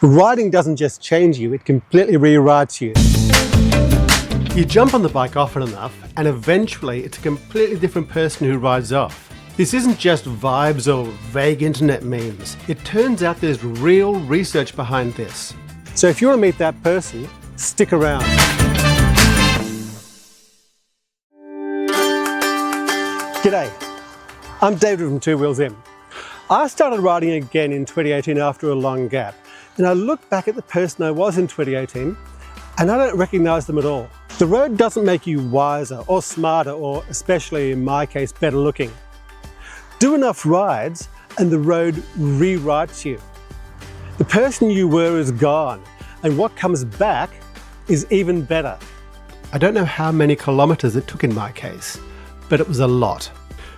Riding doesn't just change you, it completely rewrites you. You jump on the bike often enough, and eventually it's a completely different person who rides off. This isn't just vibes or vague internet memes. It turns out there's real research behind this. So if you want to meet that person, stick around. G'day, I'm David from Two Wheels In. I started riding again in 2018 after a long gap, and I look back at the person I was in 2018 and I don't recognise them at all. The road doesn't make you wiser or smarter or, especially in my case, better looking. Do enough rides and the road rewrites you. The person you were is gone, and what comes back is even better. I don't know how many kilometres it took in my case, but it was a lot.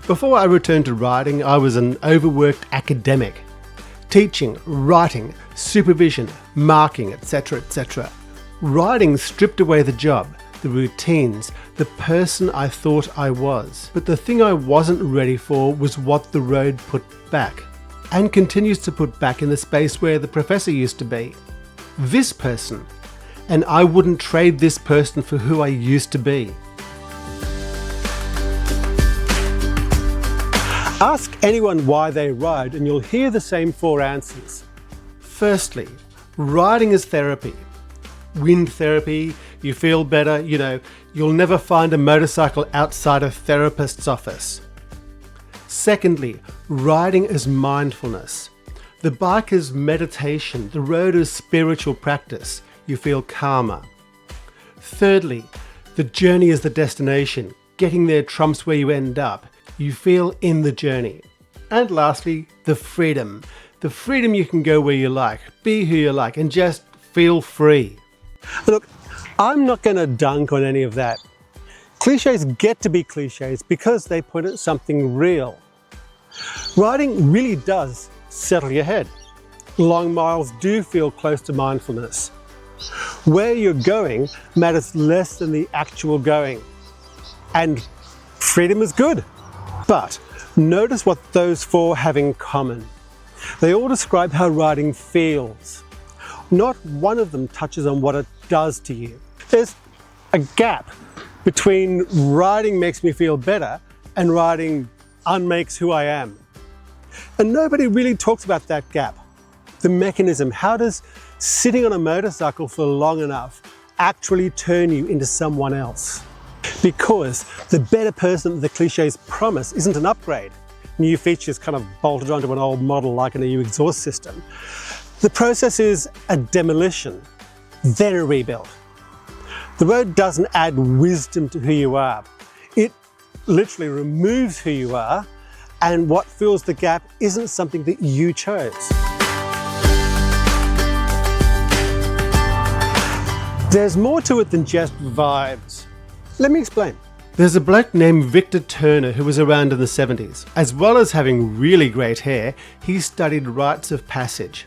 Before I returned to riding, I was an overworked academic. Teaching, writing, supervision, marking, etc., etc. Riding stripped away the job, the routines, the person I thought I was. But the thing I wasn't ready for was what the road put back, and continues to put back in the space where the professor used to be. This person. And I wouldn't trade this person for who I used to be. Ask anyone why they ride and you'll hear the same four answers. Firstly, riding is therapy. Wind therapy, you feel better, you'll never find a motorcycle outside a therapist's office. Secondly, riding is mindfulness. The bike is meditation, the road is spiritual practice, you feel calmer. Thirdly, the journey is the destination, getting there trumps where you end up, you feel in the journey. And lastly, the freedom. The freedom you can go where you like, be who you like, and just feel free. Look, I'm not going to dunk on any of that. Cliches get to be cliches because they point at something real. Riding really does settle your head. Long miles do feel close to mindfulness. Where you're going matters less than the actual going. And freedom is good. But notice what those four have in common. They all describe how riding feels. Not one of them touches on what it does to you. There's a gap between riding makes me feel better and riding unmakes who I am. And nobody really talks about that gap. The mechanism, how does sitting on a motorcycle for long enough actually turn you into someone else? Because the better person that the cliches promise isn't an upgrade. New features kind of bolted onto an old model like a new exhaust system. The process is a demolition, then a rebuild. The road doesn't add wisdom to who you are. It literally removes who you are, and what fills the gap isn't something that you chose. There's more to it than just vibes. Let me explain. There's a bloke named Victor Turner who was around in the 70s. As well as having really great hair, he studied rites of passage.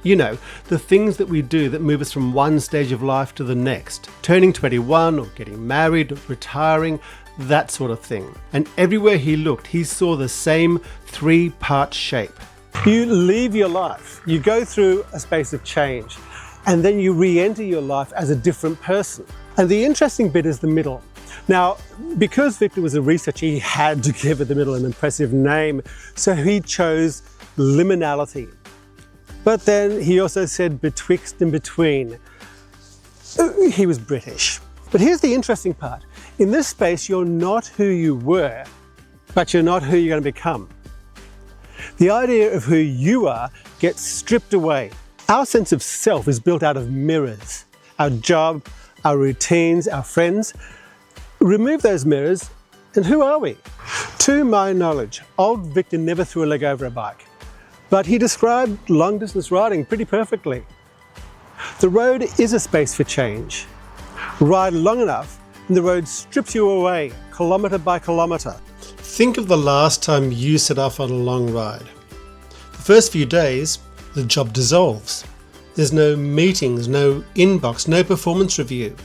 The things that we do that move us from one stage of life to the next. Turning 21 or getting married, or retiring, that sort of thing. And everywhere he looked, he saw the same three-part shape. You leave your life, you go through a space of change, and then you re-enter your life as a different person. And the interesting bit is the middle. Now, because Victor was a researcher, he had to give it the middle an impressive name, so he chose liminality. But then he also said betwixt and between. He was British. But here's the interesting part. In this space, you're not who you were, but you're not who you're going to become. The idea of who you are gets stripped away. Our sense of self is built out of mirrors. Our job, our routines, our friends. Remove those mirrors, and who are we? To my knowledge, old Victor never threw a leg over a bike, but he described long-distance riding pretty perfectly. The road is a space for change. Ride long enough, and the road strips you away, kilometre by kilometre. Think of the last time you set off on a long ride. The first few days, the job dissolves. There's no meetings, no inbox, no performance review.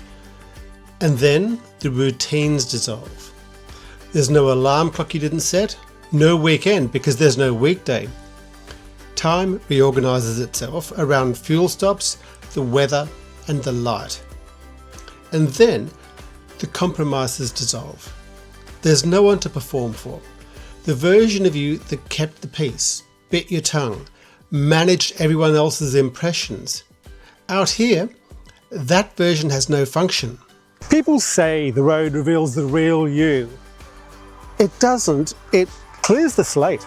And then the routines dissolve. There's no alarm clock you didn't set, no weekend because there's no weekday. Time reorganises itself around fuel stops, the weather and the light. And then the compromises dissolve. There's no one to perform for. The version of you that kept the peace, bit your tongue, managed everyone else's impressions. Out here, that version has no function. People say the road reveals the real you. It doesn't, it clears the slate.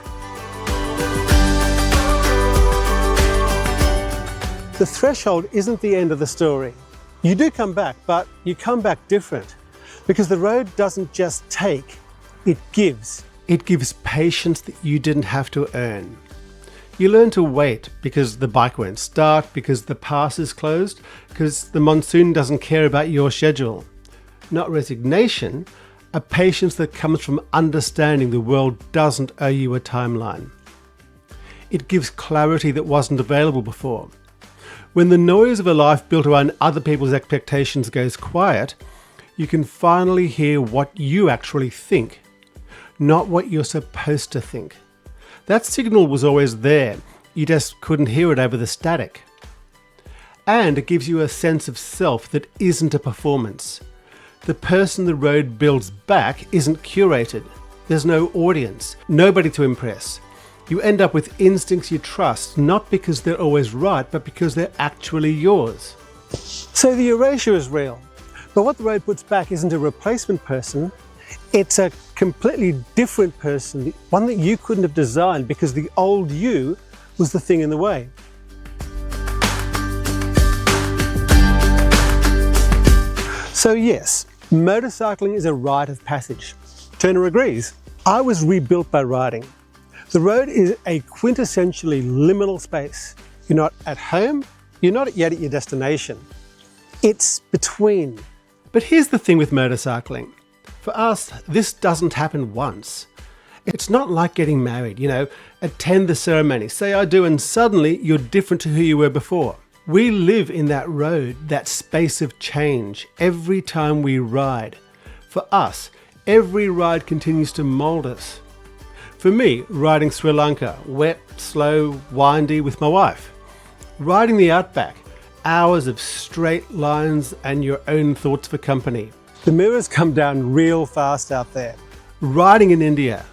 The threshold isn't the end of the story. You do come back, but you come back different. Because the road doesn't just take, it gives. It gives patience that you didn't have to earn. You learn to wait because the bike won't start, because the pass is closed, because the monsoon doesn't care about your schedule. Not resignation, a patience that comes from understanding the world doesn't owe you a timeline. It gives clarity that wasn't available before. When the noise of a life built around other people's expectations goes quiet, you can finally hear what you actually think, not what you're supposed to think. That signal was always there, you just couldn't hear it over the static. And it gives you a sense of self that isn't a performance. The person the road builds back isn't curated. There's no audience, nobody to impress. You end up with instincts you trust, not because they're always right, but because they're actually yours. So the erasure is real. But what the road puts back isn't a replacement person, it's a completely different person, one that you couldn't have designed because the old you was the thing in the way. So yes, motorcycling is a rite of passage. Turner agrees. I was rebuilt by riding. The road is a quintessentially liminal space. You're not at home, you're not yet at your destination. It's between. But here's the thing with motorcycling. For us, this doesn't happen once. It's not like getting married, attend the ceremony, say I do, and suddenly you're different to who you were before. We live in that road, that space of change, every time we ride. For us, every ride continues to mould us. For me, riding Sri Lanka, wet, slow, windy with my wife. Riding the Outback, hours of straight lines and your own thoughts for company. The mirrors come down real fast out there. Riding in India,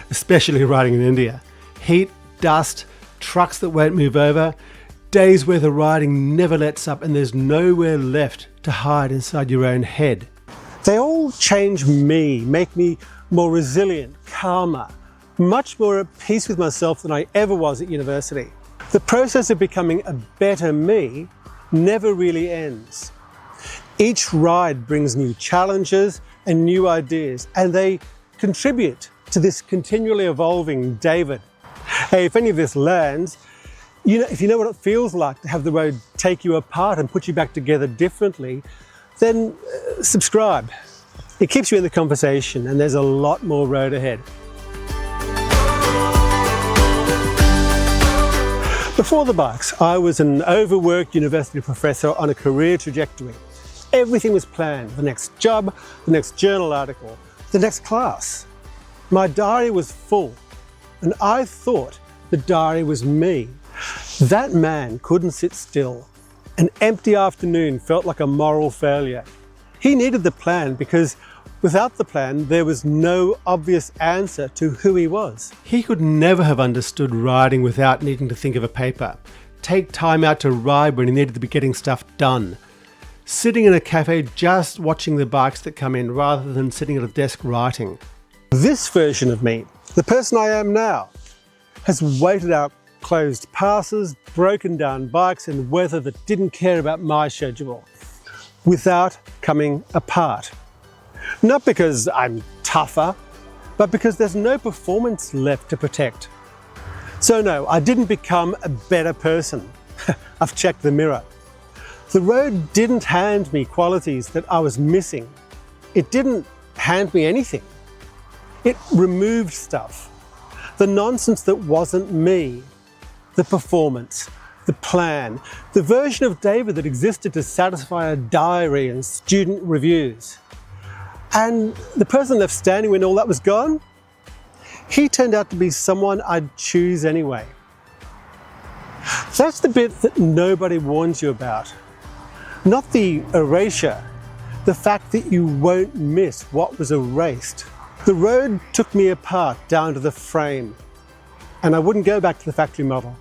especially riding in India. Heat, dust, trucks that won't move over, days where the riding never lets up and there's nowhere left to hide inside your own head. They all change me, make me more resilient, calmer, much more at peace with myself than I ever was at university. The process of becoming a better me never really ends. Each ride brings new challenges and new ideas, and they contribute to this continually evolving David. Hey, if any of this lands, if you know what it feels like to have the road take you apart and put you back together differently, then subscribe. It keeps you in the conversation, and there's a lot more road ahead. Before the bikes, I was an overworked university professor on a career trajectory. Everything was planned, the next job, the next journal article, the next class. My diary was full, and I thought the diary was me. That man couldn't sit still. An empty afternoon felt like a moral failure. He needed the plan because without the plan, there was no obvious answer to who he was. He could never have understood riding without needing to think of a paper, take time out to ride when he needed to be getting stuff done, sitting in a cafe just watching the bikes that come in rather than sitting at a desk writing. This version of me, the person I am now, has waited out closed passes, broken down bikes and weather that didn't care about my schedule, without coming apart. Not because I'm tougher, but because there's no performance left to protect. So no, I didn't become a better person. I've checked the mirror. The road didn't hand me qualities that I was missing. It didn't hand me anything. It removed stuff. The nonsense that wasn't me. The performance, the plan, the version of David that existed to satisfy a diary and student reviews. And the person left standing when all that was gone, he turned out to be someone I'd choose anyway. That's the bit that nobody warns you about. Not the erasure, the fact that you won't miss what was erased. The road took me apart down to the frame, and I wouldn't go back to the factory model.